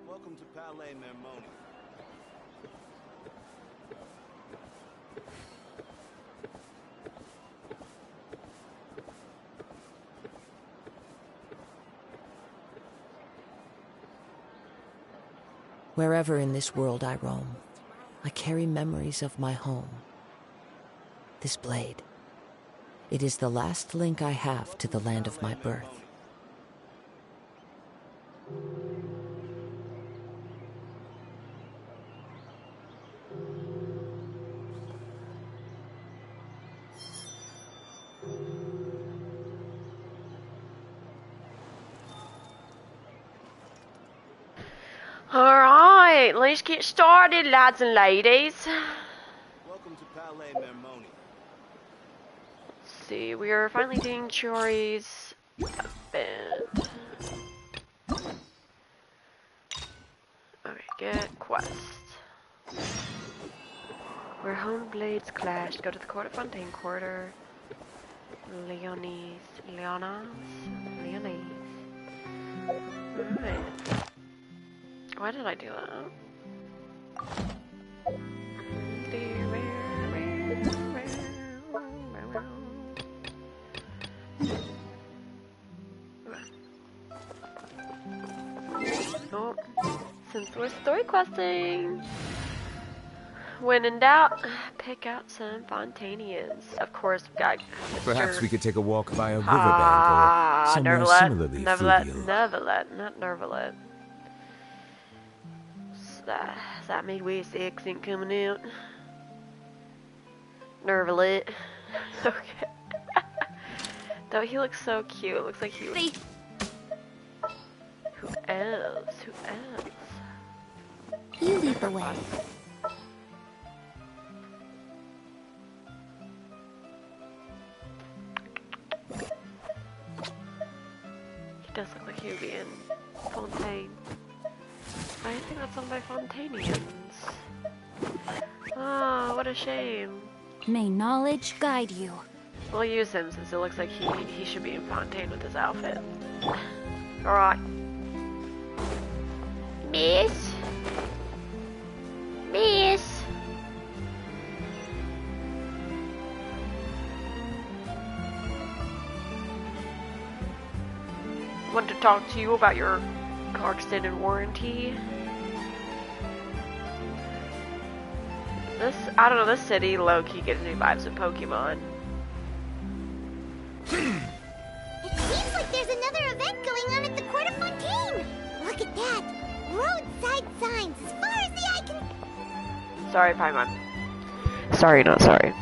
Welcome to Palais Mermoni. Wherever in this world I roam, I carry memories of my home. This blade, it is the last link I have to the land of my birth. Alright, let's get started, lads and ladies. Welcome to Palais Mermoni. Let's see, we are finally doing Chiori's event. Okay, get quest. Where home blades clash, go to the court of Fontaine Quarter. Leonese. Alright. Why did I do that? Oh, since we're story questing, when in doubt, pick out some Fontanians. Of course, perhaps we could take a walk by a riverbank or somewhere similarly fluvial. Not Nervalet. Is that Midwest accent coming out? Nervalet. Okay. Though he looks so cute. It looks like he was... Who else? Who else? You lead the way. He does look like he would be in Fontaine. I think that's owned by Fontanians. Oh, what a shame. May knowledge guide you. We'll use him since it looks like he should be in Fontaine with his outfit. Alright. Miss? Miss? Want to talk to you about your car extended warranty. I don't know, this city low-key gives me vibes of Pokemon. It seems like there's another event going on at the Court of Fontaine. Look at that. Roadside signs as far as the eye can... Sorry, Paimon. Sorry, not sorry.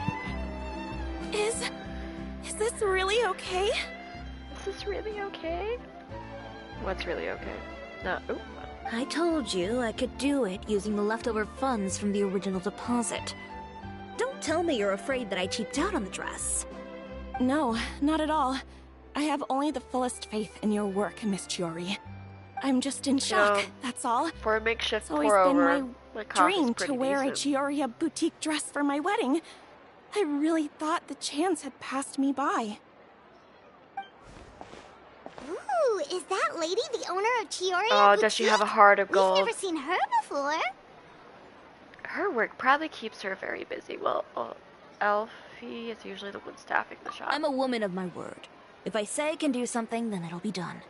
Is this really okay? Is this really okay? What's really okay? No. Ooh. I told you I could do it using the leftover funds from the original deposit. Don't tell me you're afraid that I cheaped out on the dress. No, not at all. I have only the fullest faith in your work, Miss Chiori. I'm just in shock, that's all. For a makeshift It's always been my dream to wear a Chioria boutique dress for my wedding. I really thought the chance had passed me by. Ooh, is that lady the owner of Chiori? Oh, does she have a heart of gold? We've never seen her before. Her work probably keeps her very busy. Well, Elfie is usually the one staffing the shop. I'm a woman of my word. If I say I can do something, then it'll be done.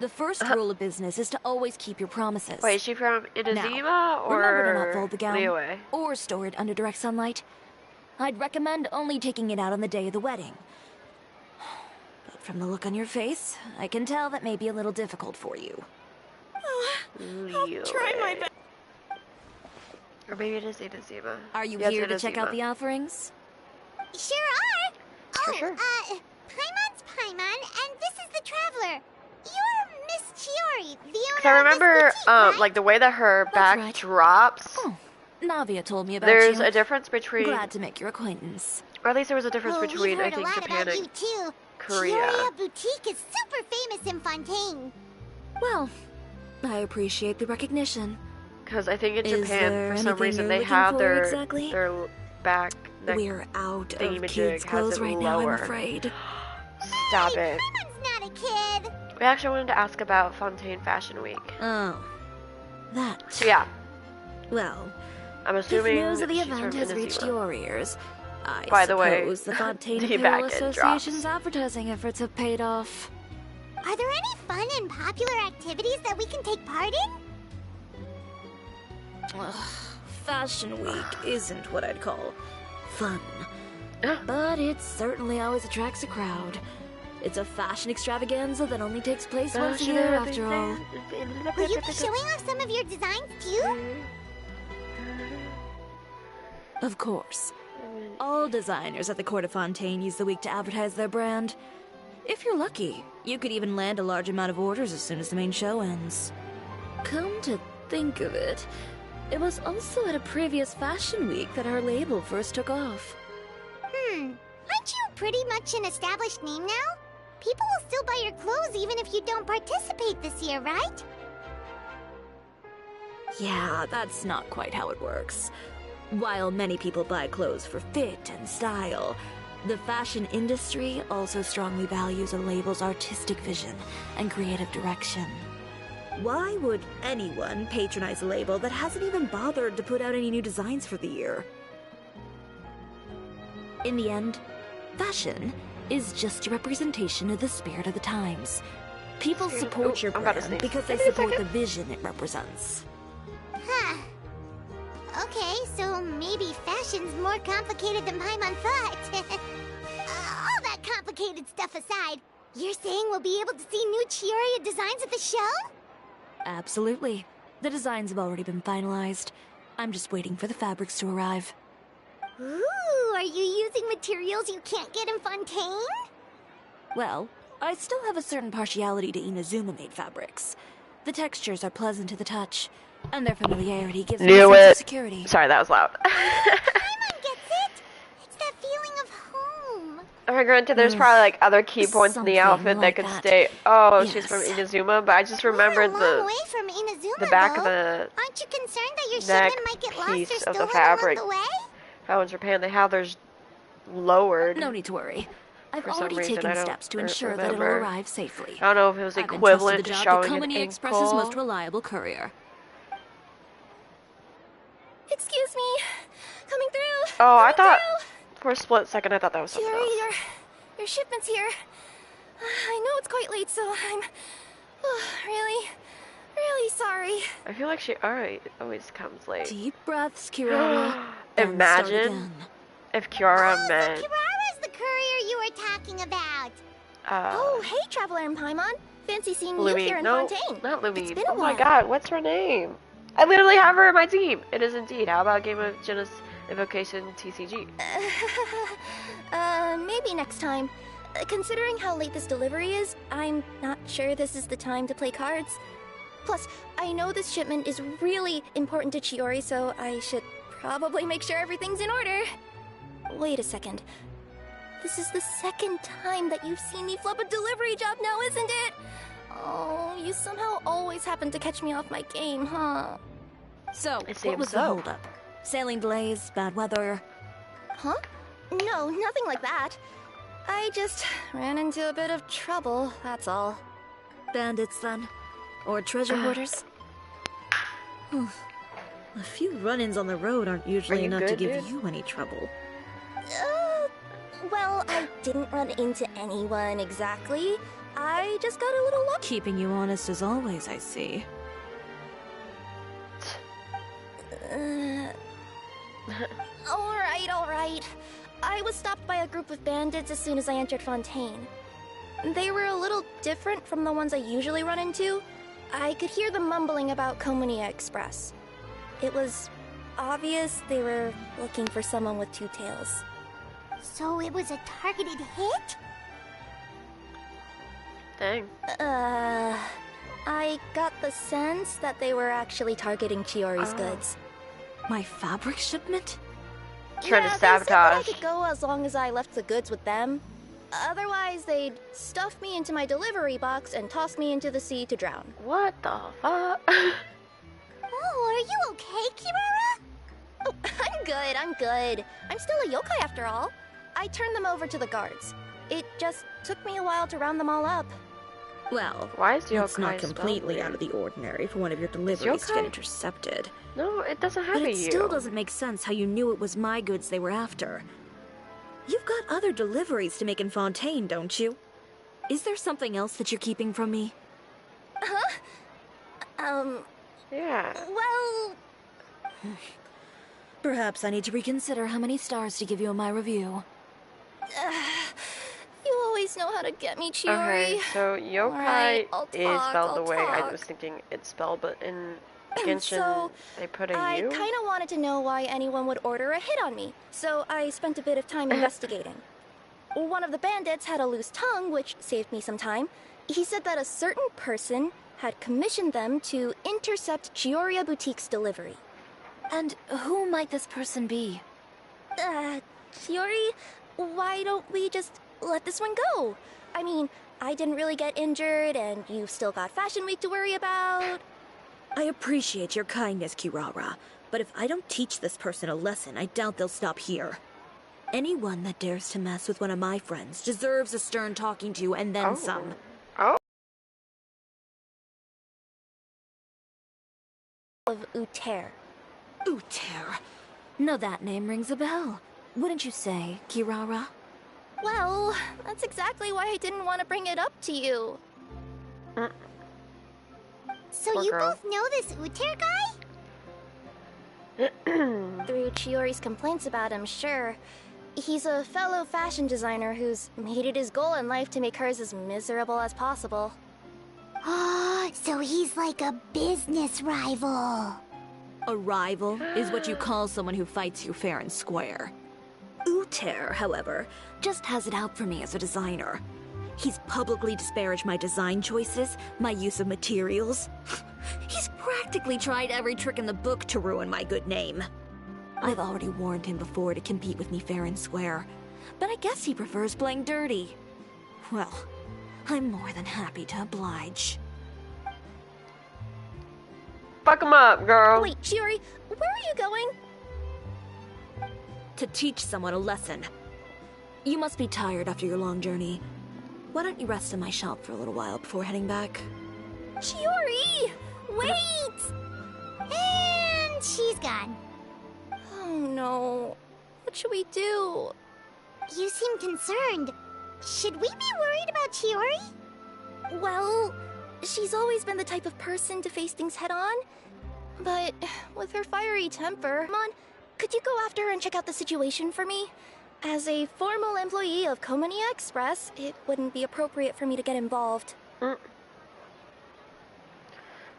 The first rule of business is to always keep your promises. Wait, is she from Inazuma or remember to not fold the gown Liyue? or store it under direct sunlight. I'd recommend only taking it out on the day of the wedding. But from the look on your face, I can tell that may be a little difficult for you. I'll try my best. Or maybe it is Inazuma. Are you Yes, here to Inazuma. check out the offerings? Sure are. For sure. Paimon's Paimon, and this is the Traveler. You're Miss Chiori, the owner So I remember, of this boutique, right? like the way that her back right. drops. Oh, Navia told me about There's you. a difference between, Glad to make your acquaintance. or at least there was a difference Oh, between, we've I heard think, a lot Japan about you and too. Korea. Chioria Boutique is super famous in Fontaine. Well, I appreciate the recognition. Because I think in Is Japan, there for some anything reason, you're they looking have for their exactly? back We're out of thingamajig kids' has clothes it right now, I'm lower. afraid. Stop Hey, it. Paimon's not a kid. We actually wanted to ask about Fontaine Fashion Week. Oh. That. So yeah, Well, I'm if assuming news of the she's event from has reached Inazuma. your ears, I By the way, suppose the Fontaine the Apparel back end Association's drops. advertising efforts have paid off. Are there any fun and popular activities that we can take part in? Ugh, Fashion Week isn't what I'd call fun. But it certainly always attracts a crowd. It's a fashion extravaganza that only takes place once a year, after all. Will you be showing off some of your designs too? Of course. All designers at the Court of Fontaine use the week to advertise their brand. If you're lucky, you could even land a large amount of orders as soon as the main show ends. Come to think of it, it was also at a previous Fashion Week that our label first took off. Aren't you pretty much an established name now? People will still buy your clothes even if you don't participate this year, right? Yeah, that's not quite how it works. While many people buy clothes for fit and style, the fashion industry also strongly values a label's artistic vision and creative direction. Why would anyone patronize a label that hasn't even bothered to put out any new designs for the year? In the end, fashion is just a representation of the spirit of the times. People support your brand because they support the vision it represents. Huh. Okay, so maybe fashion's more complicated than Paimon thought. All that complicated stuff aside, you're saying we'll be able to see new Chiori designs at the show? Absolutely. The designs have already been finalized. I'm just waiting for the fabrics to arrive. Ooh, are you using materials you can't get in Fontaine? Well, I still have a certain partiality to Inazuma-made fabrics. The textures are pleasant to the touch, and their familiarity gives me a sense of security. Sorry, that was loud. Paimon gets it! It's that feeling of home. I mean, granted, there's probably like other key points in the Something outfit like that could that. stay. Oh, Yes. she's from Inazuma, but I just remembered We're a long the way from Inazuma, the back though. of the Aren't you concerned that your neck shipment might get lost or piece of stolen the along fabric. the way? If I was Japan, they have theirs lowered. No need to worry. I've For some already reason, I taken don't steps to ensure that it'll remember. arrive safely. I don't know if it was I've equivalent entrusted to the job to showing an Company Express's most ankle. reliable courier. Excuse me. Coming through. Oh, I Coming thought through. for a split second I thought that was something Chiori, else. your shipment's here. I know it's quite late, so I'm really sorry. I feel like she always comes late. Deep breaths, Chiori. then start Imagine again. if Chiara So meant. Kirara's the courier you were talking about. Oh, hey, Traveler and Paimon. Fancy seeing you Lumi. here in No, Fontaine. not Lumi. It's been a Oh my while. god, what's her name? I literally have her in my team. It is indeed. How about Game of Genesis Invocation TCG? Maybe next time. Considering how late this delivery is, I'm not sure this is the time to play cards. Plus, I know this shipment is really important to Chiori, so I should probably make sure everything's in order. Wait a second. This is the second time that you've seen me flub a delivery job now, isn't it? Oh, you somehow always happen to catch me off my game, huh? So, It what seems was the so. holdup? Sailing delays, bad weather. Huh? No, nothing like that. I just ran into a bit of trouble, that's all. Bandits, then? Or treasure hoarders? A few run-ins on the road aren't usually you enough to good, give dude? you any trouble. Well, I didn't run into anyone exactly. I just got a little lucky. Keeping you honest as always, I see. Alright. I was stopped by a group of bandits as soon as I entered Fontaine. They were a little different from the ones I usually run into. I could hear them mumbling about Komunia Express. It was obvious they were looking for someone with two tails. So it was a targeted hit? Dang. I got the sense that they were actually targeting Chiori's goods. My fabric shipment? Trying to They said that I sabotage. could go as long as I left the goods with them. Otherwise, they'd stuff me into my delivery box and toss me into the sea to drown. What the fuck? Oh, are you okay, Kirara? Oh, I'm good. I'm good. I'm still a yokai after all. I turned them over to the guards. It just took me a while to round them all up. Well, Why is yokai it's not spelled completely weird? out of the ordinary for one of your deliveries to get intercepted. No, it doesn't have But a it U. still doesn't make sense how you knew it was my goods they were after. You've got other deliveries to make in Fontaine, don't you? Is there something else that you're keeping from me? Huh? Yeah. Well... Perhaps I need to reconsider how many stars to give you in my review. You always know how to get me, Chiori. Okay, so yokai Alright, I'll is talk, spelled I'll the way I talk. was thinking it's spelled, but in Genshin So, they put a I U? kind of wanted to know why anyone would order a hit on me, so I spent a bit of time investigating. One of the bandits had a loose tongue, which saved me some time. He said that a certain person had commissioned them to intercept Chiori Boutique's delivery. And who might this person be? Chiori, why don't we just let this one go? I mean, I didn't really get injured, and you've still got Fashion Week to worry about. I appreciate your kindness, Kirara, but if I don't teach this person a lesson, I doubt they'll stop here. Anyone that dares to mess with one of my friends deserves a stern talking to and then some. Oh. Of Uter. Uter. Now that name rings a bell. Wouldn't you say, Kirara? Well, that's exactly why I didn't want to bring it up to you. So Poor you girl. both know this Uter guy? Through Chiori's complaints about him, sure. He's a fellow fashion designer who's made it his goal in life to make hers as miserable as possible. Oh, so he's like a business rival. A rival is what you call someone who fights you fair and square. Uter, however, just has it out for me as a designer. He's publicly disparaged my design choices, my use of materials. He's practically tried every trick in the book to ruin my good name. I've already warned him before to compete with me fair and square, but I guess he prefers playing dirty. Well, I'm more than happy to oblige. Fuck him up, girl. Wait, Chiori, where are you going? To teach someone a lesson. You must be tired after your long journey. Why don't you rest in my shop for a little while before heading back? Chiori! Wait! And she's gone. Oh no. What should we do? You seem concerned. Should we be worried about Chiori? Well, she's always been the type of person to face things head on. But with her fiery temper, come on, could you go after her and check out the situation for me? As a formal employee of Komonia Express, it wouldn't be appropriate for me to get involved.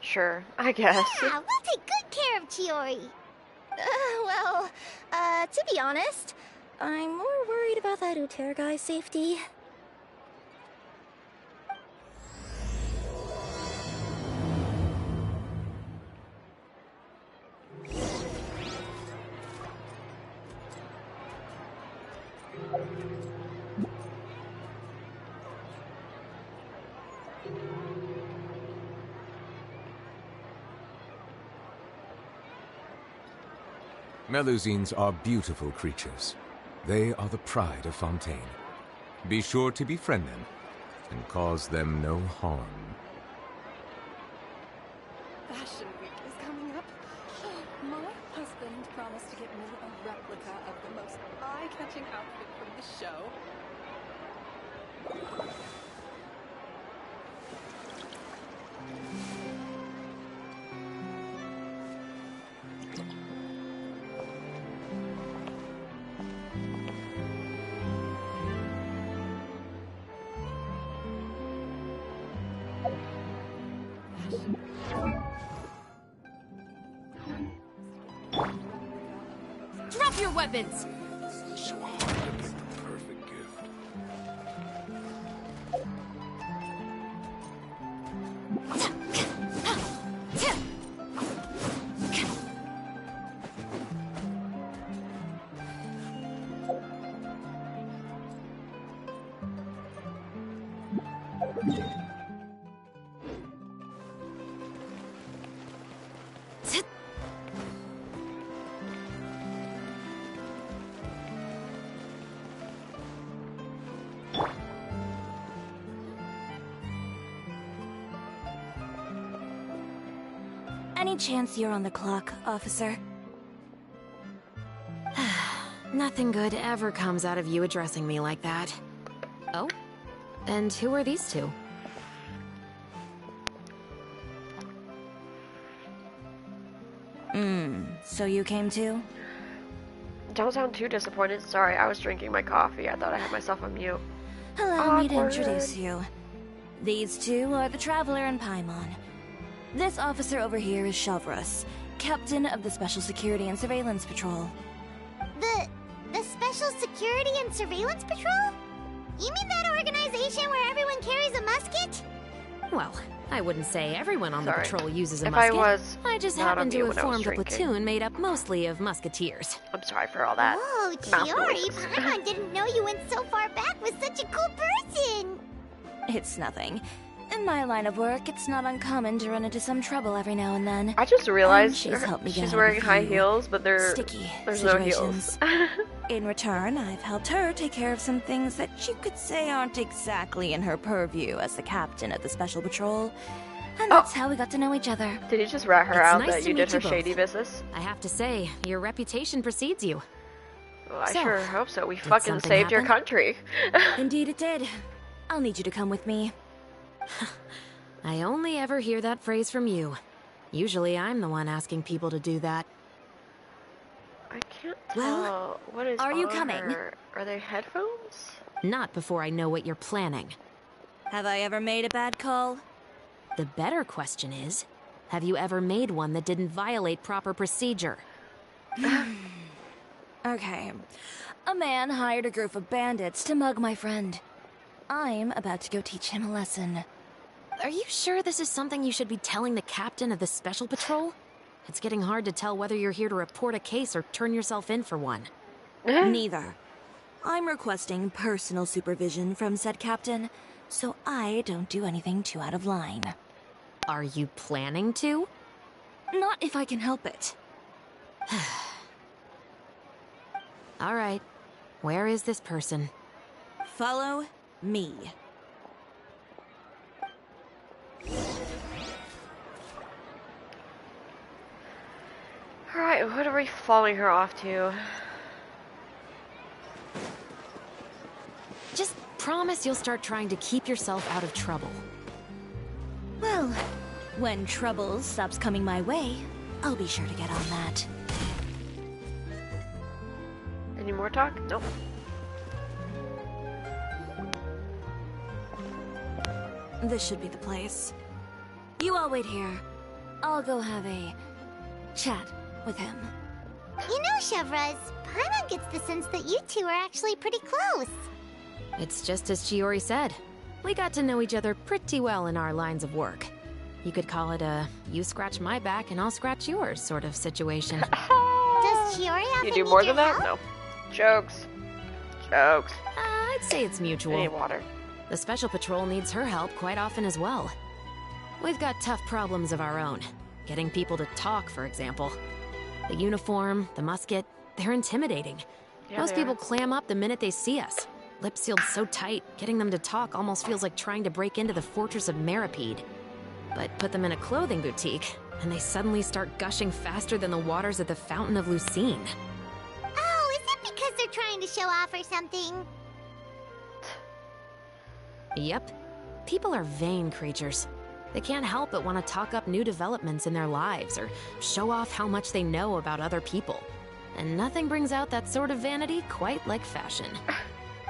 Sure, I guess. Yeah, we'll take good care of Chiori. To be honest, I'm more worried about that Uter guy's safety. Melusines are beautiful creatures. They are the pride of Fontaine. Be sure to befriend them and cause them no harm. Fashion Week is coming up. My husband promised to get me a replica of the most eye-catching outfit from the show. Drop your weapons! So hard to pick the perfect gift. Any chance you're on the clock, officer? Nothing good ever comes out of you addressing me like that. Oh? And who are these two? So you came too? Don't sound too disappointed. Sorry, I was drinking my coffee. I thought I had myself on mute. Allow me to Awkward. introduce you. These two are the Traveler and Paimon. This officer over here is Shavras, captain of the Special Security and Surveillance Patrol. The Special Security and Surveillance Patrol? You mean that organization where everyone carries a musket? Well, I wouldn't say everyone on the Sorry. patrol uses a If musket. I was I just not happen on to mute have when I was formed a drinking. platoon made up mostly of musketeers. I'm sorry for all that. Whoa, mouth Chiori, noises. Paimon didn't know you went so far back with such a cool person! It's nothing. In my line of work, it's not uncommon to run into some trouble every now and then. I just realized she's helped me get she's out of wearing a high few heels, but there's sticky no heels. situations. In return, I've helped her take care of some things that you could say aren't exactly in her purview as the captain of the Special Patrol. And that's how we got to know each other. Did you just rat her It's out nice that to you did meet her you both. shady business? I have to say, your reputation precedes you. Well, I So, sure hope so. We did fucking something saved your happen? country. Indeed it did. I'll need you to come with me. I only ever hear that phrase from you. Usually I'm the one asking people to do that. I can't Well, tell what is are you on coming? her. Are they headphones? Not before I know what you're planning. Have I ever made a bad call? The better question is, have you ever made one that didn't violate proper procedure? Okay. A man hired a group of bandits to mug my friend. I'm about to go teach him a lesson. Are you sure this is something you should be telling the captain of the Special Patrol? It's getting hard to tell whether you're here to report a case or turn yourself in for one. Neither. I'm requesting personal supervision from said captain, so I don't do anything too out of line. Are you planning to? Not if I can help it. All right. Where is this person? Follow me. Alright, what are we following her off to? Just promise you'll start trying to keep yourself out of trouble. Well, when trouble stops coming my way, I'll be sure to get on that. Any more talk? Nope. This should be the place. You all wait here. I'll go have a chat with him. You know, Shavras, Paimon gets the sense that you two are actually pretty close. It's just as Chiori said. We got to know each other pretty well in our lines of work. You could call it a you scratch my back and I'll scratch yours sort of situation. Does Chiori often You do need more your than that? help? No. Jokes. Jokes. I'd say it's I mutual. need water. The Special Patrol needs her help quite often as well. We've got tough problems of our own. Getting people to talk, for example. The uniform, the musket, they're intimidating. Yeah, Most they people are. clam up the minute they see us. Lips sealed so tight, getting them to talk almost feels like trying to break into the fortress of Maripede. But put them in a clothing boutique, and they suddenly start gushing faster than the waters at the Fountain of Lucine. Oh, is it because they're trying to show off or something? Yep. People are vain creatures. They can't help but want to talk up new developments in their lives or show off how much they know about other people. And nothing brings out that sort of vanity quite like fashion.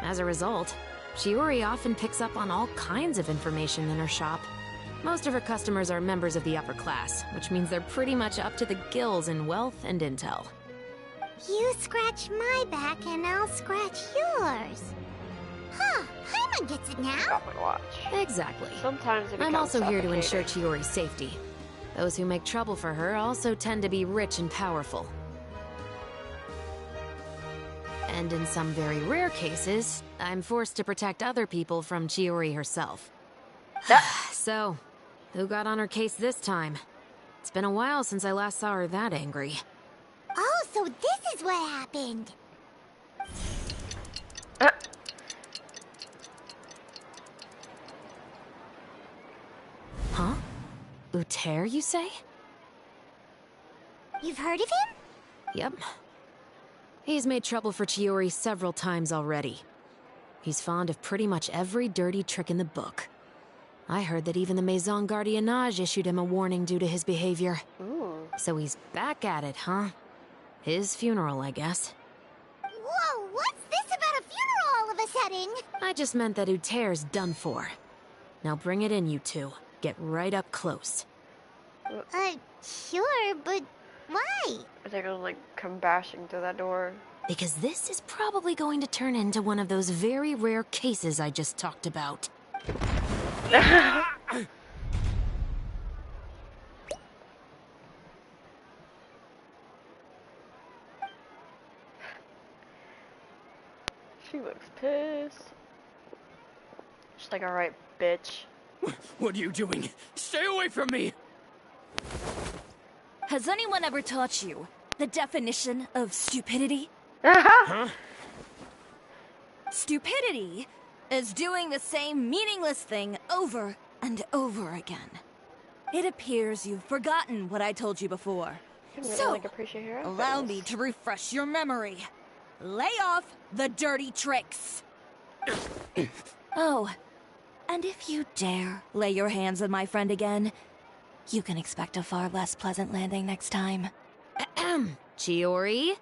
As a result, Chiori often picks up on all kinds of information in her shop. Most of her customers are members of the upper class, which means they're pretty much up to the gills in wealth and intel. You scratch my back and I'll scratch yours. Huh, Paimon gets it now. Got my watch. Exactly. Sometimes it I'm becomes also here to ensure suffocating. Chiori's safety. Those who make trouble for her also tend to be rich and powerful. And in some very rare cases, I'm forced to protect other people from Chiori herself. So, who got on her case this time? It's been a while since I last saw her that angry. Oh, so this is what happened. Huh? Uter, you say? You've heard of him? Yep. He's made trouble for Chiori several times already. He's fond of pretty much every dirty trick in the book. I heard that even the Maison Gardiennage issued him a warning due to his behavior. Ooh. So he's back at it, huh? His funeral, I guess. Whoa, what's this about a funeral all of a sudden? I just meant that Uter's done for. Now bring it in, you two. Get right up close. Sure, but why? Are they gonna, like, come bashing through that door? Because this is probably going to turn into one of those very rare cases I just talked about. She looks pissed. She's like, alright, bitch. What are you doing? Stay away from me! Has anyone ever taught you the definition of stupidity? Huh? Stupidity is doing the same meaningless thing over and over again. It appears you've forgotten what I told you before. I really, So, like, appreciate her allow outfits. me to refresh your memory. Lay off the dirty tricks. Oh, and if you dare lay your hands on my friend again, you can expect a far less pleasant landing next time. Ahem. Chiori?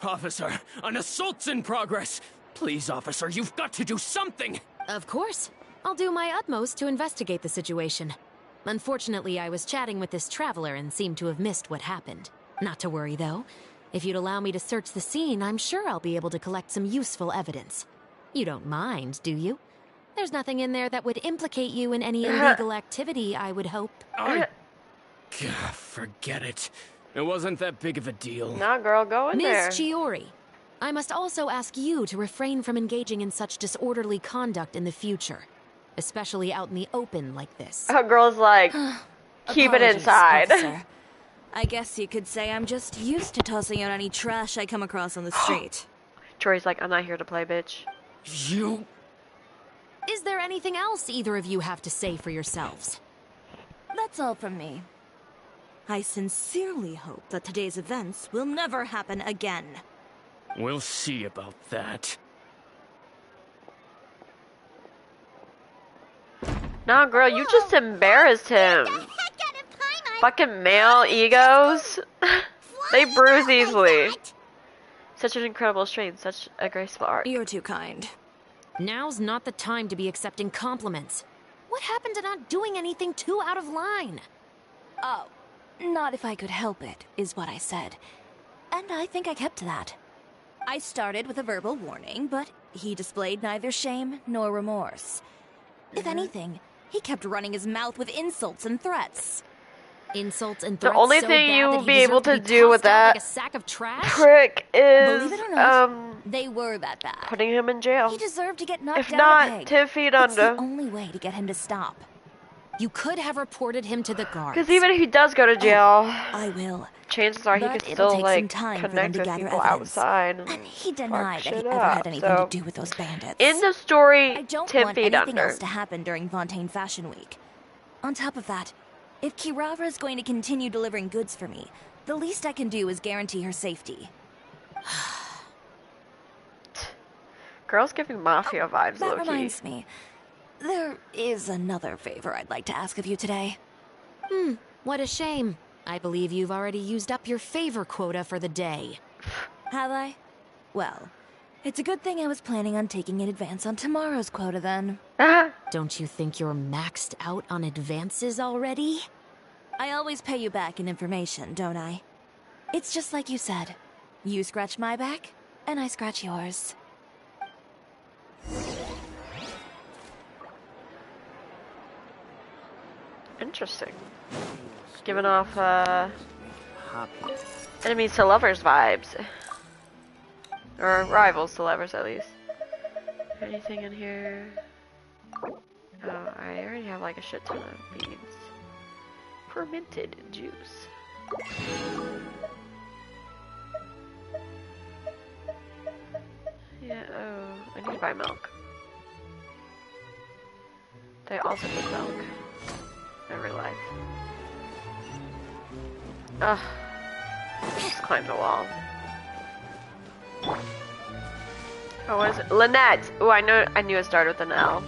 Officer, an assault's in progress! Please, officer, you've got to do something! Of course. I'll do my utmost to investigate the situation. Unfortunately, I was chatting with this traveler and seemed to have missed what happened. Not to worry, though. If you'd allow me to search the scene, I'm sure I'll be able to collect some useful evidence. You don't mind, do you? There's nothing in there that would implicate you in any illegal activity, I would hope. Forget it. It wasn't that big of a deal. Nah, girl, go in there. Ms. Chiori, I must also ask you to refrain from engaging in such disorderly conduct in the future. Especially out in the open like this. Her girl's like, keep it Apologies, inside. officer. I guess you could say I'm just used to tossing out any trash I come across on the street. Troy's like, I'm not here to play, bitch. You... Is there anything else either of you have to say for yourselves? That's all from me. I sincerely hope that today's events will never happen again. We'll see about that. Nah, girl, you just embarrassed him. Fucking male egos. They bruise easily. Such an incredible strain, such a graceful art. You're too kind. Now's not the time to be accepting compliments. What happened to not doing anything too out of line? Oh, not if I could help it, is what I said. And I think I kept to that. I started with a verbal warning, but he displayed neither shame nor remorse. If anything, he kept running his mouth with insults and threats. Insults and threats. The only so thing bad you'll that he be able deserved to be do with tossed out like that a sack of trash? prick is, Believe it or not, they were that bad. putting him in jail. He deserved to get knocked If down a not, peg. 10 feet It's under. the only way to get him to stop. You could have reported him to the guards. Because even if he does go to jail, I will. chances are he But could it'll still, take like, some time for them connect to with gather people evidence. outside. And he fuck denied that he shit ever up, had anything so- to do with those bandits. In the story, I don't 10 want feet anything under. else to happen during Fontaine Fashion Week. On top of that, if Kirara is going to continue delivering goods for me, the least I can do is guarantee her safety. Girl's giving mafia vibes, That low-key. reminds me, there is another favor I'd like to ask of you today. What a shame. I believe you've already used up your favor quota for the day. Have I? Well, it's a good thing I was planning on taking an advance on tomorrow's quota then. Don't you think you're maxed out on advances already? I always pay you back in information, don't I? It's just like you said. You scratch my back, and I scratch yours. Interesting. Giving off, enemies to lovers vibes. Or rivals to lovers, at least. Anything in here? Oh, I already have like a shit ton of beans. Fermented juice. Yeah, oh, I need to buy milk. They also need milk. In real life. Ugh. Just climbed a wall. Oh, what is it? Lynette! Oh, I knew it started with an L.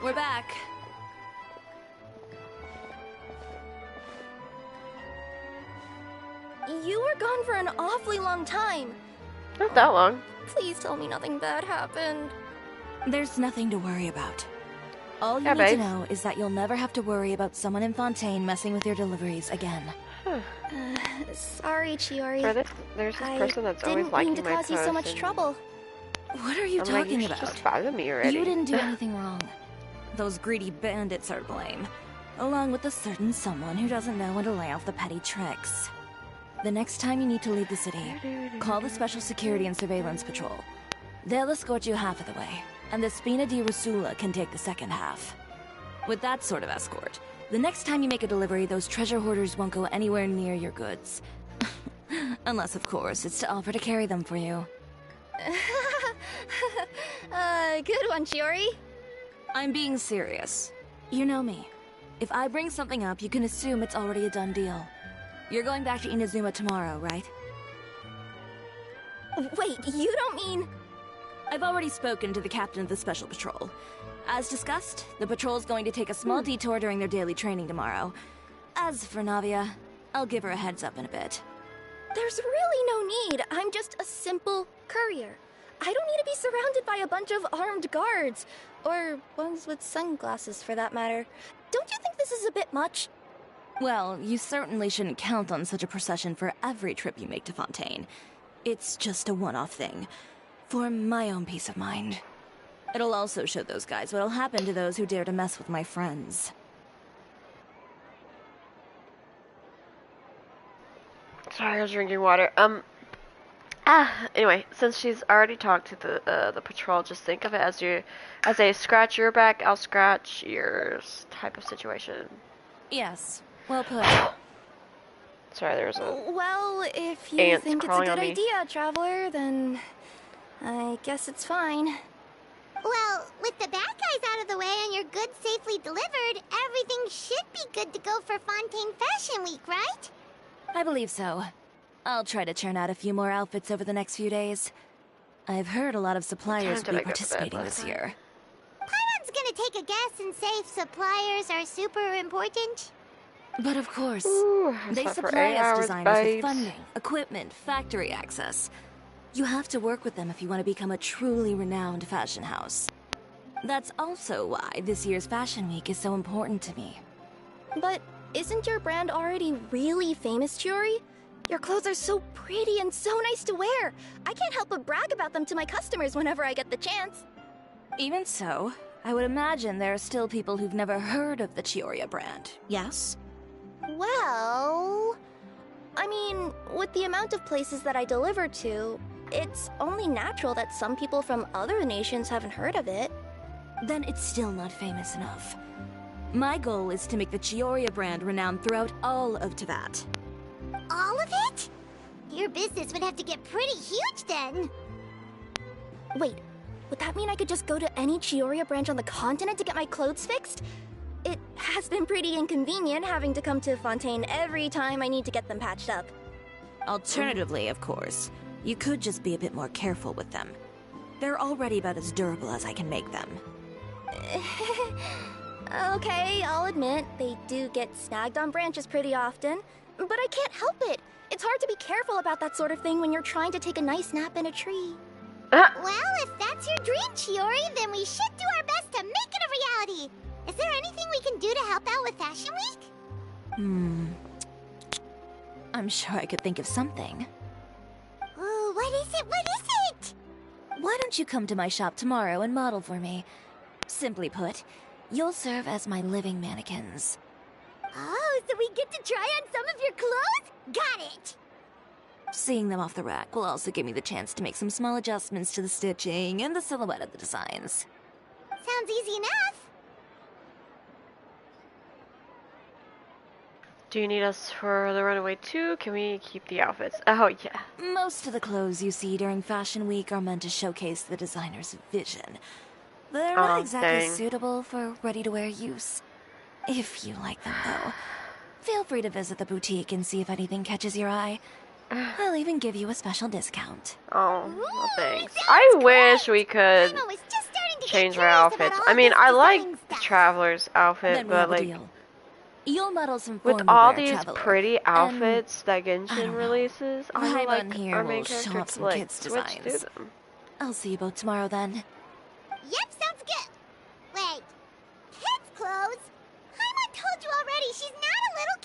We're back. You were gone for an awfully long time. Not that long. Please tell me nothing bad happened. There's nothing to worry about. All you Yeah, need babe. to know is that you'll never have to worry about someone in Fontaine messing with your deliveries again. Sorry, Chiori. There's this person that's always liking my I didn't mean to cause you so much posts, and trouble. What are you I'm like, talking you should about? just follow me already. You didn't do anything wrong. Those greedy bandits are to blame, along with a certain someone who doesn't know when to lay off the petty tricks. The next time you need to leave the city, call the Special Security and Surveillance Patrol. They'll escort you half of the way, and the Spina di Rusula can take the second half. With that sort of escort, the next time you make a delivery, those treasure hoarders won't go anywhere near your goods. Unless, of course, it's to offer to carry them for you. Good one, Chiori. I'm being serious. You know me. If I bring something up, you can assume it's already a done deal. You're going back to Inazuma tomorrow, right? Wait, you don't mean... I've already spoken to the captain of the Special Patrol. As discussed, the patrol's going to take a small detour during their daily training tomorrow. As for Navia, I'll give her a heads up in a bit. There's really no need. I'm just a simple courier. I don't need to be surrounded by a bunch of armed guards. Or ones with sunglasses, for that matter. Don't you think this is a bit much? Well, you certainly shouldn't count on such a procession for every trip you make to Fontaine. It's just a one-off thing. For my own peace of mind. It'll also show those guys what'll happen to those who dare to mess with my friends. Sorry, I was drinking water. Anyway, since she's already talked to the patrol, just think of it as a scratch your back, I'll scratch yours type of situation. Yes, well put. Sorry, there's a Well, if you ants think it's a crawling good on me. idea, Traveler, then I guess it's fine. Well, with the bad guys out of the way and your goods safely delivered, everything should be good to go for Fontaine Fashion Week, right? I believe so. I'll try to churn out a few more outfits over the next few days. I've heard a lot of suppliers Time will to be go to bed, participating by this the year. Paimon's gonna take a guess and say suppliers are super important. But of course, Ooh, I they slept for supply 8 us hours, designers with babes. funding, equipment, factory access. You have to work with them if you want to become a truly renowned fashion house. That's also why this year's Fashion Week is so important to me. But isn't your brand already really famous, Chiori? Your clothes are so pretty and so nice to wear. I can't help but brag about them to my customers whenever I get the chance. Even so, I would imagine there are still people who've never heard of the Chiori brand, yes? Well... I mean, with the amount of places that I deliver to, it's only natural that some people from other nations haven't heard of it. Then it's still not famous enough. My goal is to make the Chiori brand renowned throughout all of Teyvat. All of it? Your business would have to get pretty huge then. Wait, would that mean I could just go to any Chiori branch on the continent to get my clothes fixed? It has been pretty inconvenient having to come to Fontaine every time I need to get them patched up. Alternatively, of course, you could just be a bit more careful with them. They're already about as durable as I can make them. Okay, I'll admit, they do get snagged on branches pretty often, but I can't help it. It's hard to be careful about that sort of thing when you're trying to take a nice nap in a tree. Well, if that's your dream, Chiori, then we should do our best to make it a reality. Is there anything we can do to help out with Fashion Week? I'm sure I could think of something. Ooh, what is it? What is it? Why don't you come to my shop tomorrow and model for me? Simply put, you'll serve as my living mannequins. Oh, so we get to try on some of your clothes? Got it! Seeing them off the rack will also give me the chance to make some small adjustments to the stitching and the silhouette of the designs. Sounds easy enough. Do you need us for the runaway too? Can we keep the outfits? Oh, yeah. Most of the clothes you see during Fashion Week are meant to showcase the designer's vision. They're not Oh, exactly dang. suitable for ready-to-wear use. If you like them, though, feel free to visit the boutique and see if anything catches your eye. I'll even give you a special discount. Oh, well, thanks. I wish we could change our outfits. I mean, I like the Traveler's outfit, Then we but have a like, deal. You'll model some with formal all wear, these Traveler. pretty And outfits that I Genshin don't know. releases, I would Paimon like here our main will show character off to some like kids' switch through designs. them. I'll see you both tomorrow then. Yep, sounds good. Wait, kids' clothes? Paimon told you already, she's not a little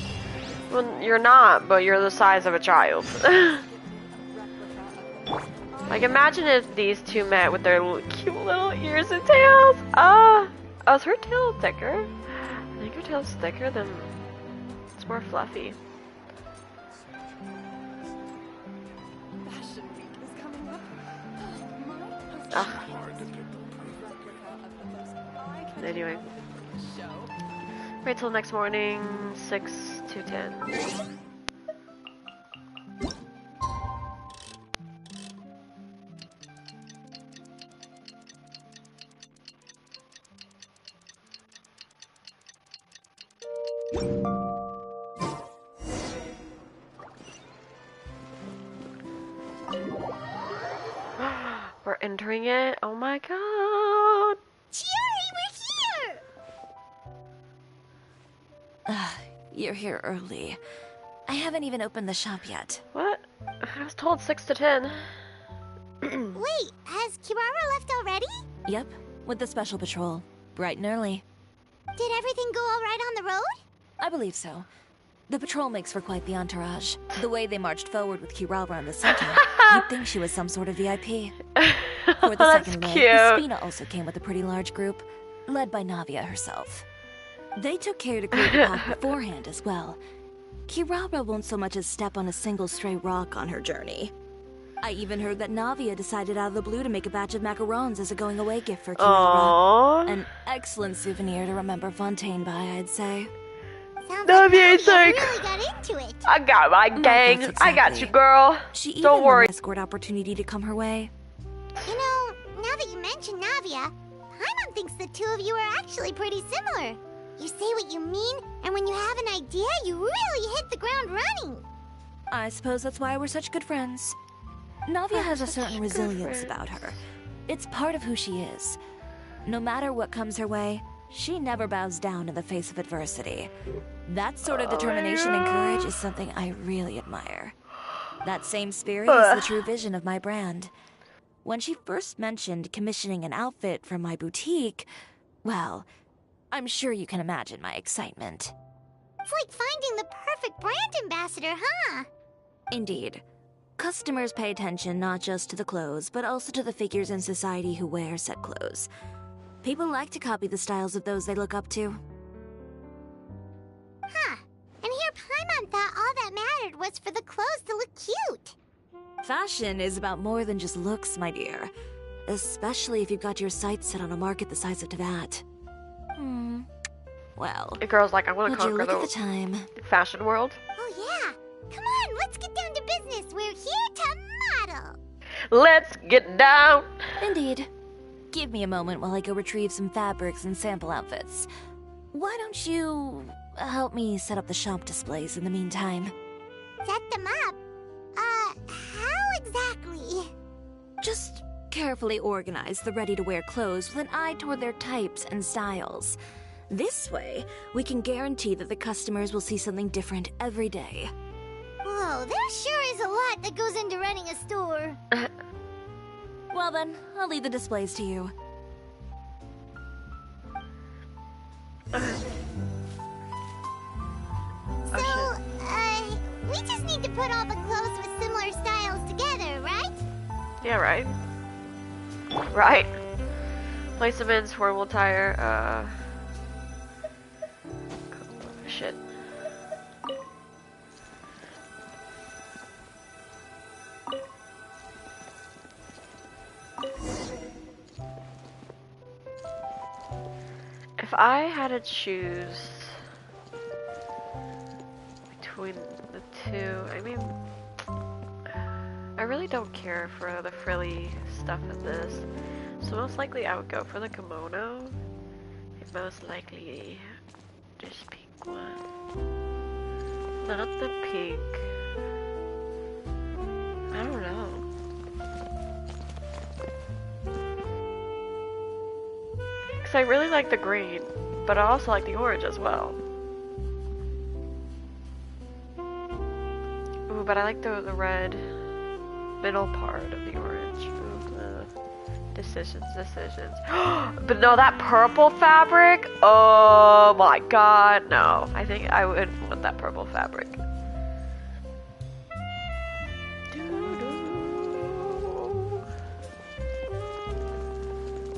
kid. Well, you're not, but you're the size of a child. Like, imagine if these two met with their cute little ears and tails. Oh, is her tail thicker? I think her tail's thicker than... It's more fluffy. Fashion Week is coming up. Ugh. Anyway. Wait till next morning, 6 to 10. We're entering it. Oh my god. Chiori, we're here! You're here early. I haven't even opened the shop yet. What? I was told 6 to 10. Wait, has Kirara left already? Yep, with the special patrol. Bright and early. Did everything go all right on the road? I believe so. The patrol makes for quite the entourage. The way they marched forward with Kirara in the center, you'd think she was some sort of VIP. For the second leg, Spina also came with a pretty large group, led by Navia herself. They took care to clear the path beforehand as well. Kirara won't so much as step on a single stray rock on her journey. I even heard that Navia decided out of the blue to make a batch of macarons as a going-away gift for Kirara. An excellent souvenir to remember Fontaine by, I'd say. Sounds like Navia's like, really got into it. I got my gang. Exactly. I got you, girl. She Don't even worry. had an escort opportunity to come her way. You know, now that you mention Navia, Paimon thinks the two of you are actually pretty similar. You say what you mean, and when you have an idea, you really hit the ground running. I suppose that's why we're such good friends. Navia has a certain resilience about her. It's part of who she is. No matter what comes her way, she never bows down in the face of adversity. That sort of determination and courage is something I really admire. That same spirit is the true vision of my brand. When she first mentioned commissioning an outfit from my boutique, well, I'm sure you can imagine my excitement. It's like finding the perfect brand ambassador, huh? Indeed. Customers pay attention not just to the clothes, but also to the figures in society who wear said clothes. People like to copy the styles of those they look up to. Huh. And here Paimon thought all that mattered was for the clothes to look cute. Fashion is about more than just looks, my dear. Especially if you've got your sights set on a market the size of Teyvat. Well, The girl's like, I want would to you conquer look the at the time? fashion world. Oh yeah. Come on, let's get down to business. We're here to model. Let's get down. Indeed. Give me a moment while I go retrieve some fabrics and sample outfits. Why don't you help me set up the shop displays in the meantime? Set them up? How exactly? Just carefully organize the ready-to-wear clothes with an eye toward their types and styles. This way, we can guarantee that the customers will see something different every day. Whoa, there sure is a lot that goes into running a store. Well then, I'll leave the displays to you. So, we just need to put all the clothes with similar styles together, right? Yeah, right. Right. Place them in formal attire. Shit. If I had to choose between the two, I mean, I really don't care for the frilly stuff in this, so most likely I would go for the kimono, and most likely this pink one, not the pink, I don't know. Because I really like the green, but I also like the orange as well. Ooh, but I like the red middle part of the orange. Ooh, decisions. But no, that purple fabric? Oh my god, no. I think I would want that purple fabric.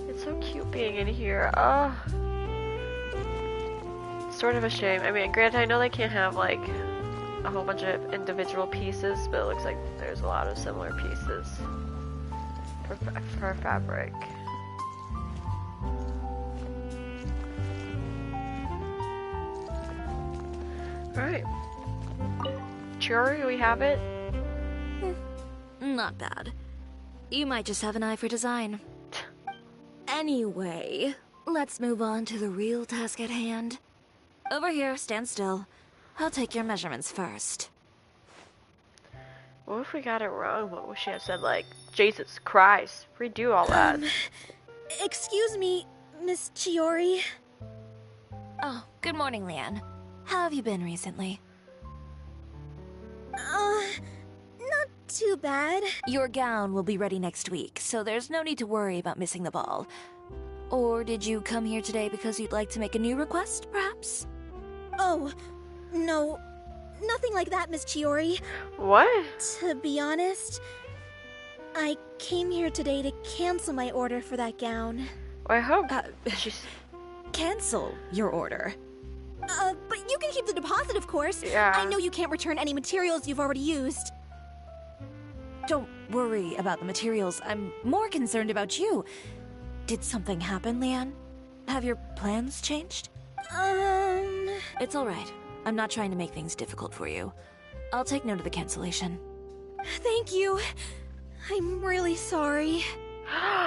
It's so cute being in here. Oh. Sort of a shame. I mean, granted, I know they can't have like a whole bunch of individual pieces, but it looks like there's a lot of similar pieces for fabric. Alright. Chiori, we have it? Not bad. You might just have an eye for design. Anyway, let's move on to the real task at hand. Over here, stand still. I'll take your measurements first. What if we got it wrong? What would she have said, like, Jesus Christ, redo all that? Excuse me, Miss Chiori. Oh, good morning, Leanne. How have you been recently? Not too bad. Your gown will be ready next week, so there's no need to worry about missing the ball. Or did you come here today because you'd like to make a new request, perhaps? Oh, no. Nothing like that, Miss Chiori. What? To be honest, I came here today to cancel my order for that gown. I hope she's... Cancel your order? But you can keep the deposit, of course. Yeah. I know you can't return any materials you've already used. Don't worry about the materials. I'm more concerned about you. Did something happen, Leanne? Have your plans changed? It's alright. I'm not trying to make things difficult for you. I'll take note of the cancellation. Thank you. I'm really sorry.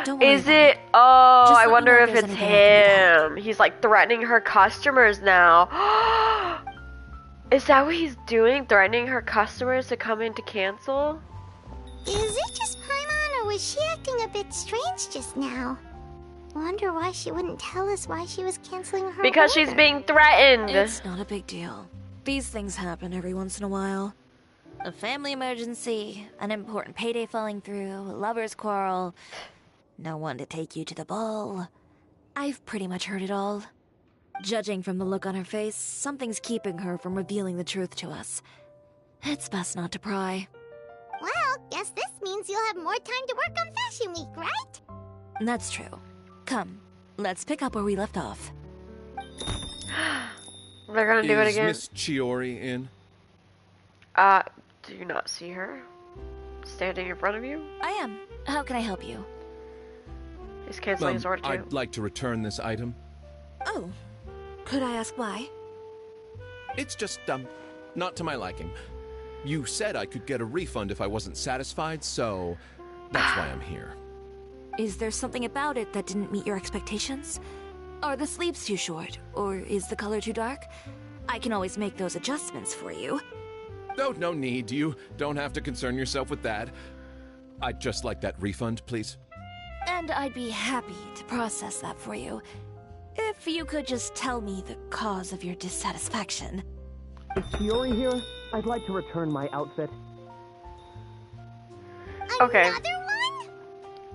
Don't worry. Is it? Oh, Just I let me wonder know if if it's there's anything I can do to him. He's like threatening her customers now. Is that what he's doing? Threatening her customers to come in to cancel? Is it just Paimon, or was she acting a bit strange just now? Wonder why she wouldn't tell us why she was canceling her Because order. she's being threatened. It's not a big deal. These things happen every once in a while. A family emergency, an important payday falling through, a lover's quarrel, no one to take you to the ball. I've pretty much heard it all. Judging from the look on her face, something's keeping her from revealing the truth to us. It's best not to pry. Well, guess this means you'll have more time to work on Fashion Week, right? That's true. Come, let's pick up where we left off. They're gonna do it Is again. Miss Chiori in? Do you not see her? Standing in front of you? I am. How can I help you? He's canceling his order too. I'd like to return this item. Oh, could I ask why? It's just, not to my liking. You said I could get a refund if I wasn't satisfied, so that's why I'm here. Is there something about it that didn't meet your expectations? Are the sleeves too short, or is the color too dark? I can always make those adjustments for you. Oh, no need. You don't have to concern yourself with that. I'd just like that refund, please. And I'd be happy to process that for you. If you could just tell me the cause of your dissatisfaction. Is Chiori here? I'd like to return my outfit. Okay. Another one?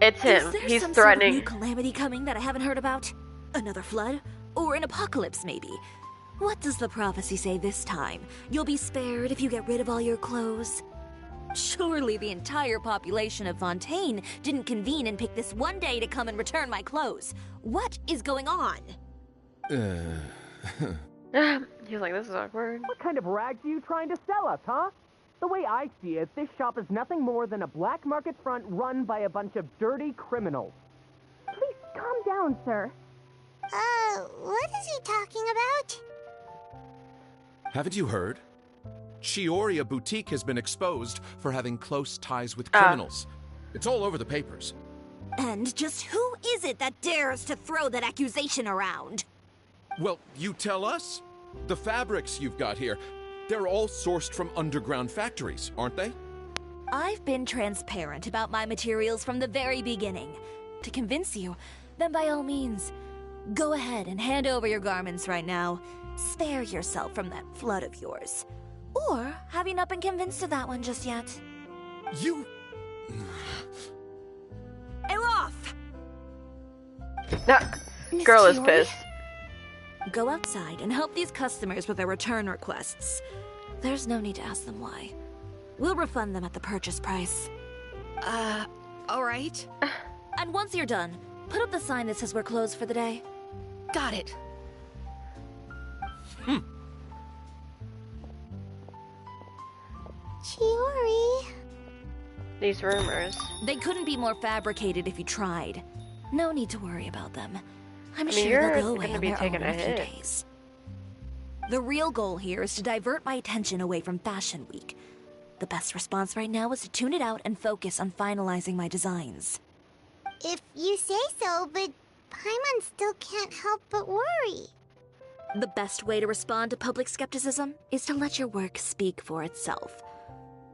It's him. Is there He's some threatening. sort of new calamity coming that I haven't heard about? Another flood? Or an apocalypse, maybe? What does the prophecy say this time? You'll be spared if you get rid of all your clothes? Surely the entire population of Fontaine didn't convene and pick this one day to come and return my clothes. What is going on? He's like, this is awkward. What kind of rags are you trying to sell us, huh? The way I see it, this shop is nothing more than a black market front run by a bunch of dirty criminals. Please calm down, sir. What is he talking about? Haven't you heard? Chiori, a boutique, has been exposed for having close ties with criminals. It's all over the papers. And just who is it that dares to throw that accusation around? Well, you tell us. The fabrics you've got here, they're all sourced from underground factories, aren't they? I've been transparent about my materials from the very beginning. To convince you, then by all means, go ahead and hand over your garments right now. Spare yourself from that flood of yours. Or have you not been convinced of that one just yet? You... Elof! That Miss girl is Chiori? pissed. Go outside and help these customers with their return requests. There's no need to ask them why. We'll refund them at the purchase price. Alright. And once you're done, put up the sign that says we're closed for the day. Got it. Chiori. These rumors. They couldn't be more fabricated if you tried. No need to worry about them. I'm mean, sure you're they'll go away gonna on be their taking own a in a few hit. days. The real goal here is to divert my attention away from Fashion Week. The best response right now is to tune it out and focus on finalizing my designs. If you say so, but Paimon still can't help but worry. The best way to respond to public skepticism is to let your work speak for itself.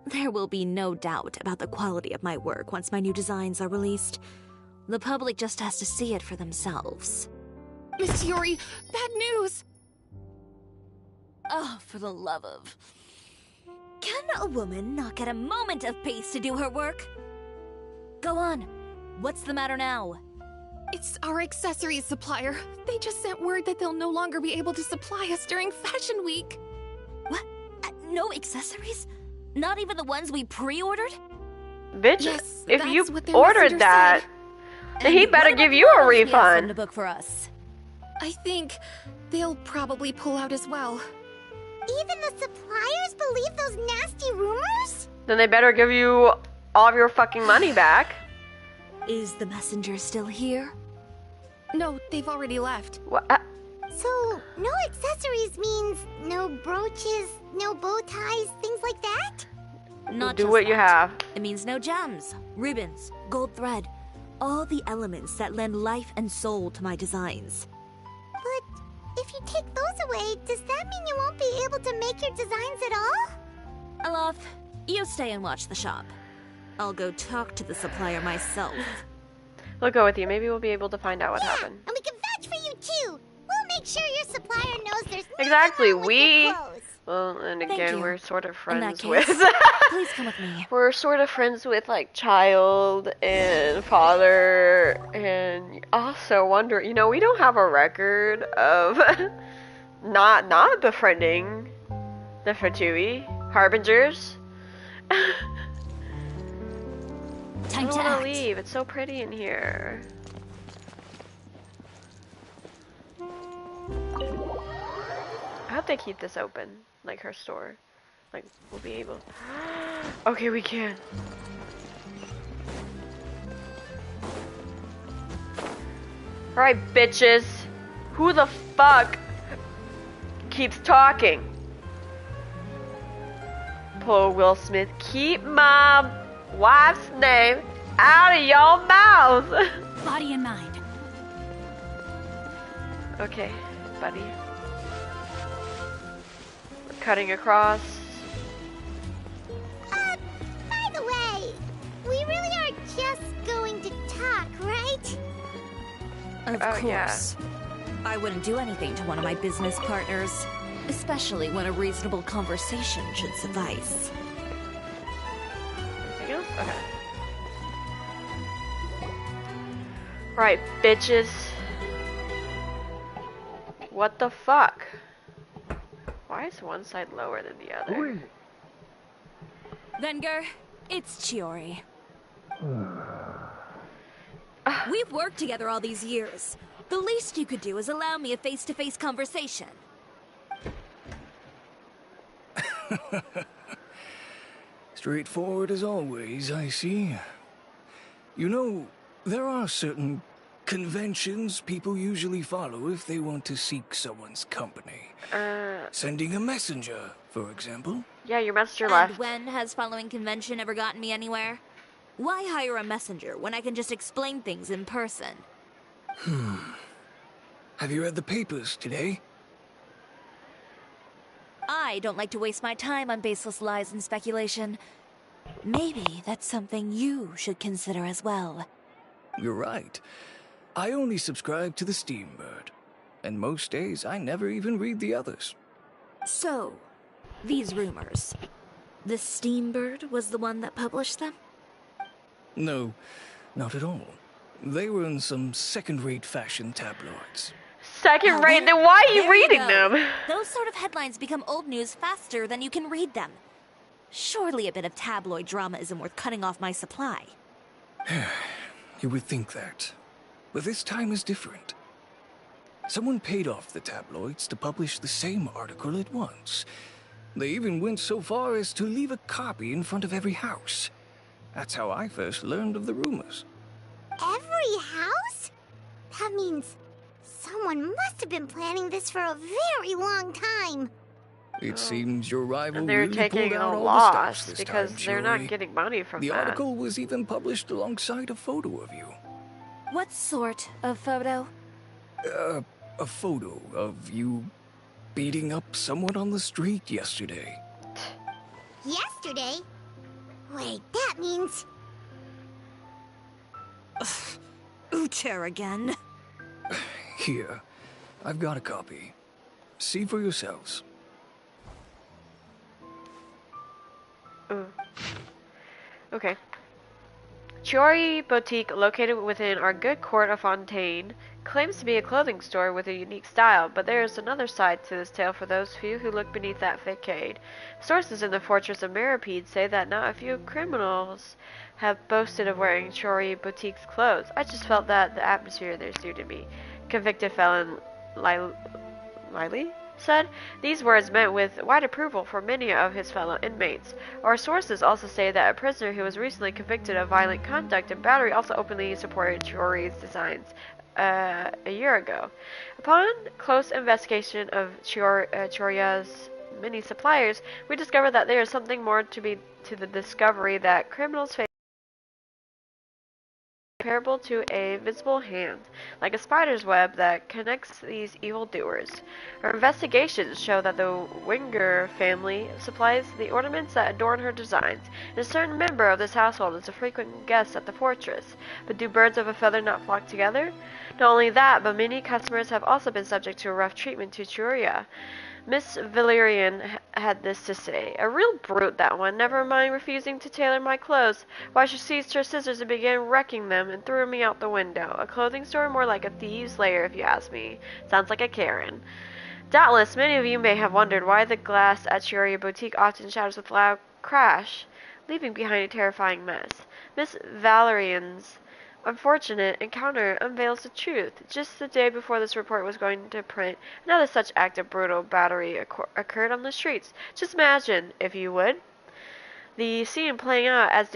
There will be no doubt about the quality of my work once my new designs are released. The public just has to see it for themselves. Miss Chiori, bad news! Oh, for the love of... Can a woman not get a moment of peace to do her work? Go on. What's the matter now? It's our accessories supplier. They just sent word that they'll no longer be able to supply us during Fashion Week. What? No accessories? Not even the ones we pre-ordered? Bitch, Yes, if that's you what their ordered messenger that, said. then he And better what give about you the a others he has some refund. to book for us? I think they'll probably pull out as well. Even the suppliers believe those nasty rumors? Then they better give you all of your fucking money back. Is the messenger still here? No, they've already left. What? So, no accessories means no brooches, no bow ties, things like that? Not Do just what you that. have. It means no gems, ribbons, gold thread. All the elements that lend life and soul to my designs. But if you take those away, does that mean you won't be able to make your designs at all? Alof, you stay and watch the shop. I'll go talk to the supplier myself. We'll go with you. Maybe we'll be able to find out what happened. And we can vouch for you too. We'll make sure your supplier knows there's nothing Exactly. wrong with your We. clothes. Well, and Thank again, you. we're sort of In that friends case, with. please come with me. We're sort of friends with like child and father, and also wonder. You know, we don't have a record of not befriending the Fatui harbingers. I Time don't to want act. to leave. It's so pretty in here. I hope they keep this open, like her store. Like, we'll be able. Okay, we can. Alright, bitches. Who the fuck keeps talking? Poor Will Smith. Keep my wife's name out of your mouth. Body and mind. Okay, buddy. We're cutting across. By the way, we really are just going to talk, right? Of Oh, yeah. course. I wouldn't do anything to one of my business partners, especially when a reasonable conversation should suffice. Anything else? Okay. Right, bitches. What the fuck? Why is one side lower than the other? Venger, it's Chiori. We've worked together all these years. The least you could do is allow me a face-to-face conversation. Straightforward as always, I see. You know, there are certain conventions people usually follow if they want to seek someone's company. Sending a messenger, for example. Yeah, your messenger And left. when has following convention ever gotten me anywhere? Why hire a messenger when I can just explain things in person? Have you read the papers today? I don't like to waste my time on baseless lies and speculation. Maybe that's something you should consider as well. You're right. I only subscribe to the Steambird. And most days I never even read the others. So, these rumors. The Steambird was the one that published them? No, not at all. They were in some second-rate fashion tabloids. Second rate? Then why are you There reading go. them? Those sort of headlines become old news faster than you can read them. Surely a bit of tabloid drama isn't worth cutting off my supply. You would think that. But this time is different. Someone paid off the tabloids to publish the same article at once. They even went so far as to leave a copy in front of every house. That's how I first learned of the rumors. Every house? That means someone must have been planning this for a very long time. It seems your rival And they're really taking pulled out a all loss the stops this because time, they're not Chiori. getting money from The that. article was even published alongside a photo of you. What sort of photo? A photo of you beating up someone on the street yesterday. Yesterday? Wait, that means... Uter again. Here, I've got a copy. See for yourselves. Okay. Chiori Boutique, located within our good court of Fontaine, claims to be a clothing store with a unique style, but there is another side to this tale for those few who look beneath that facade. Sources in the fortress of Mirapede say that not a few criminals have boasted of wearing Chiori Boutique's clothes. I just felt that the atmosphere there suited me. Convicted felon Lily said these words met with wide approval for many of his fellow inmates. Our sources also say that a prisoner who was recently convicted of violent conduct and battery also openly supported Chiori's designs a year ago. Upon close investigation of Chioria's many suppliers, we discovered that there is something more to the discovery that criminals face comparable to a visible hand, like a spider's web that connects these evildoers. Our investigations show that the Winger family supplies the ornaments that adorn her designs, and a certain member of this household is a frequent guest at the fortress. But do birds of a feather not flock together? Not only that, but many customers have also been subject to rough treatment to Chioria. Miss Valerian had this to say. A real brute, that one. Never mind refusing to tailor my clothes. Why, she seized her scissors and began wrecking them and threw me out the window. A clothing store? More like a thieves' lair, if you ask me. Sounds like a Karen. Doubtless, many of you may have wondered why the glass at Chiori Boutique often shatters with a loud crash, leaving behind a terrifying mess. Miss Valerian's unfortunate encounter unveils the truth. Just the day before this report was going to print, another such act of brutal battery occurred on the streets. Just imagine, if you would, the scene playing out as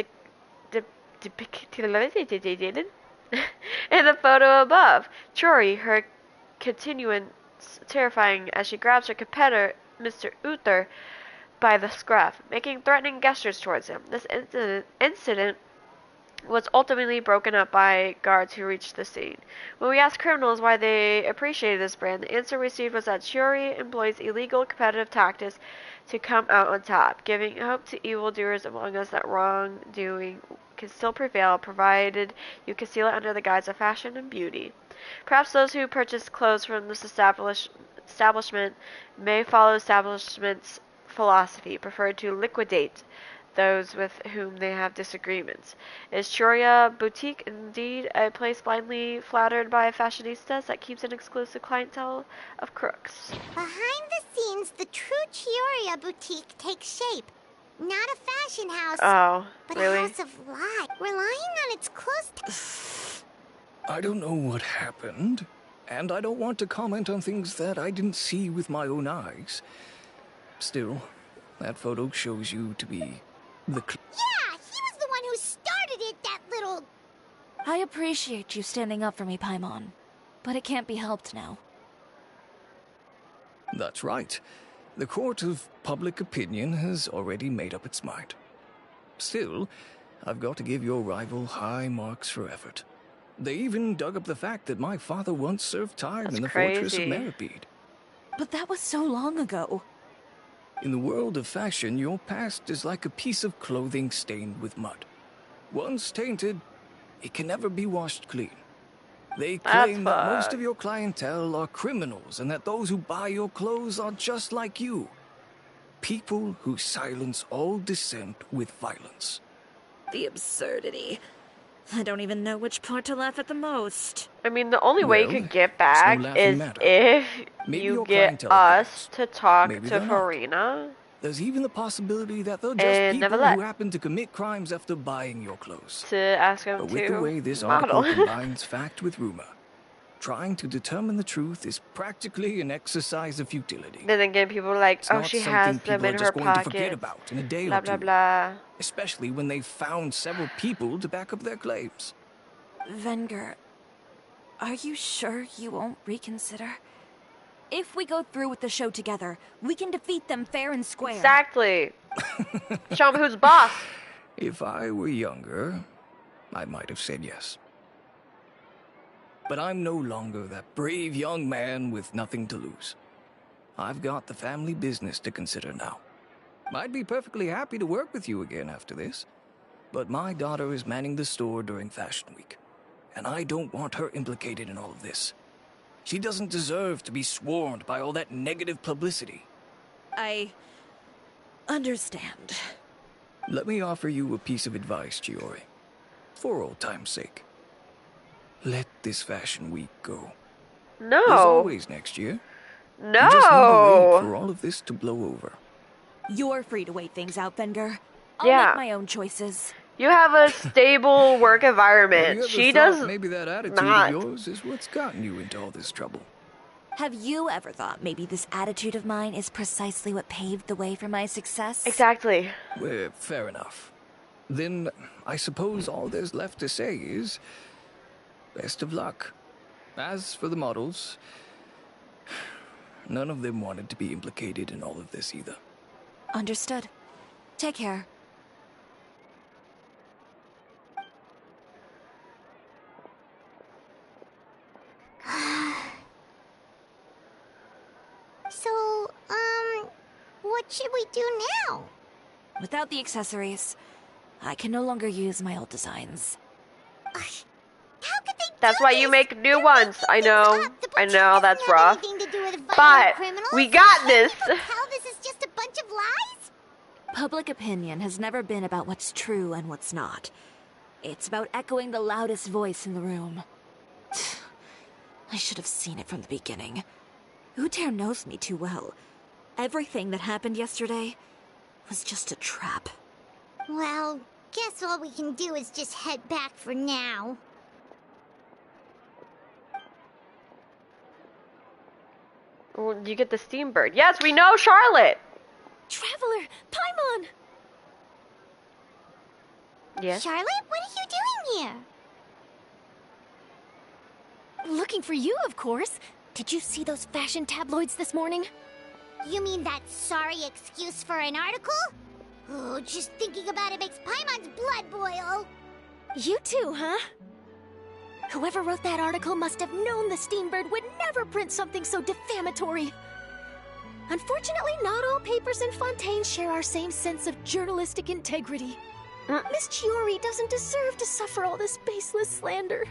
depicted in the photo above. Chiori, her continuance terrifying as she grabs her competitor, Mr. Uther, by the scruff, making threatening gestures towards him. This incident was ultimately broken up by guards who reached the scene. When we asked criminals why they appreciated this brand, the answer received was that Chiori employs illegal competitive tactics to come out on top, giving hope to evildoers among us that wrongdoing can still prevail, provided you conceal it under the guise of fashion and beauty. Perhaps those who purchase clothes from this establishment may follow establishment's philosophy, prefer to liquidate those with whom they have disagreements. Is Chioria Boutique indeed a place blindly flattered by fashionistas that keeps an exclusive clientele of crooks? Behind the scenes, the true Chioria Boutique takes shape. Not a fashion house, but really? a house of light, relying on its close... I don't know what happened, and I don't want to comment on things that I didn't see with my own eyes. Still, that photo shows you to be the... Yeah, he was the one who started it, that little... I appreciate you standing up for me, Paimon, but it can't be helped now. That's right. The court of public opinion has already made up its mind. Still, I've got to give your rival high marks for effort. They even dug up the fact that my father once served time in the fortress of Meripede. But that was so long ago. In the world of fashion, your past is like a piece of clothing stained with mud. Once tainted, it can never be washed clean. They claim that most of your clientele are criminals and that those who buy your clothes are just like you. People who silence all dissent with violence. The absurdity. I don't even know which part to laugh at the most. I mean, the only way you could get back is if you get us to talk to Farina. There's even the possibility that they're just people who happen to commit crimes after buying your clothes. To ask them but with the way this model. article combines fact with rumor, trying to determine the truth is practically an exercise of futility. And then again, people are like, oh, she has them in her pocket. pocket. In a day blah, or two, blah, blah. Especially when they've found several people to back up their claims. Venger, are you sure you won't reconsider? If we go through with the show together, we can defeat them fair and square. Exactly. Show them who's boss. If I were younger, I might have said yes. But I'm no longer that brave young man with nothing to lose. I've got the family business to consider now. I'd be perfectly happy to work with you again after this, but my daughter is manning the store during Fashion Week, and I don't want her implicated in all of this. She doesn't deserve to be swarmed by all that negative publicity. I understand. Let me offer you a piece of advice, Chiori. For old time's sake. Let this Fashion Week go. No. There's always next year. No. You just need to wait for all of this to blow over. You're free to wait things out, Venger. I'll make my own choices. You have a stable work environment. She does maybe that attitude not. of yours is what's gotten you into all this trouble. Have you ever thought maybe this attitude of mine is precisely what paved the way for my success? Exactly. Well, fair enough. Then I suppose all there's left to say is best of luck. As for the models, none of them wanted to be implicated in all of this either. Understood. Take care. So, what should we do now? Without the accessories, I can no longer use my old designs. How could they That's why you make new ones. I know. I know, that's rough. But we got this. How this is just a bunch of lies? Public opinion has never been about what's true and what's not. It's about echoing the loudest voice in the room. I should have seen it from the beginning. Uter knows me too well. Everything that happened yesterday was just a trap. Well, guess all we can do is just head back for now. Well, you get the steam bird. Yes, we know Charlotte. Traveler, Paimon! Yes. Charlotte, what are you doing here? Looking for you, of course. Did you see those fashion tabloids this morning? You mean that sorry excuse for an article? Oh, just thinking about it makes Paimon's blood boil. You too, huh? Whoever wrote that article must have known the Steambird would never print something so defamatory. Unfortunately, not all papers in Fontaine share our same sense of journalistic integrity. Miss Chiori doesn't deserve to suffer all this baseless slander.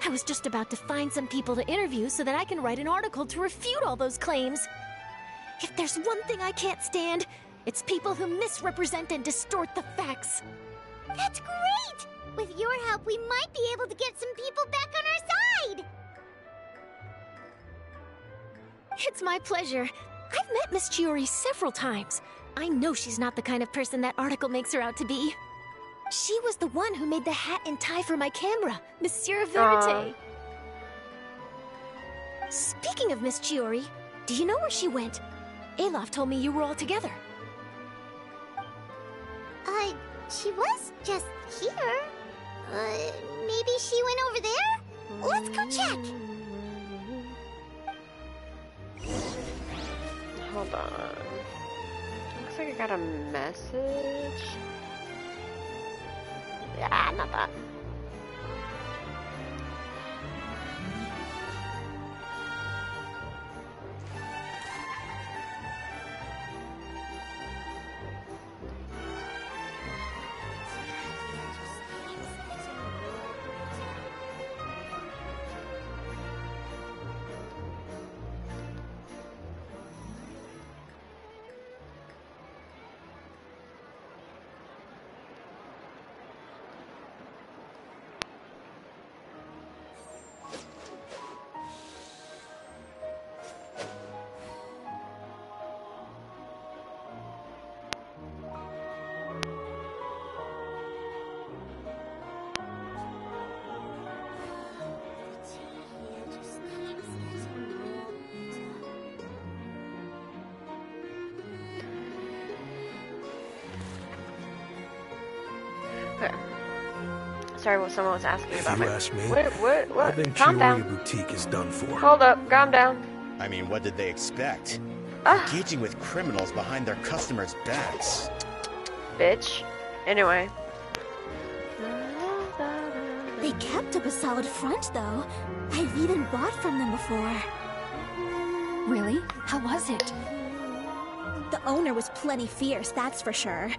I was just about to find some people to interview so that I can write an article to refute all those claims. If there's one thing I can't stand, it's people who misrepresent and distort the facts. That's great! With your help, we might be able to get some people back on our side! It's my pleasure. I've met Miss Chiori several times. I know she's not the kind of person that article makes her out to be. She was the one who made the hat and tie for my camera, Monsieur Verite. Speaking of Miss Chiori, do you know where she went? Alof told me you were all together. She was just here. Maybe she went over there? Let's go check. Hold on. Looks like I got a message. Yeah, not that. Okay. Sorry, what someone was asking about me. If you ask me, What? I think Calm Chiori down. Boutique is done for. Hold up, calm down. I mean, what did they expect? Ah. Engaging with criminals behind their customers' backs. Bitch. Anyway. They kept up a solid front, though. I've even bought from them before. Really? How was it? The owner was plenty fierce, that's for sure.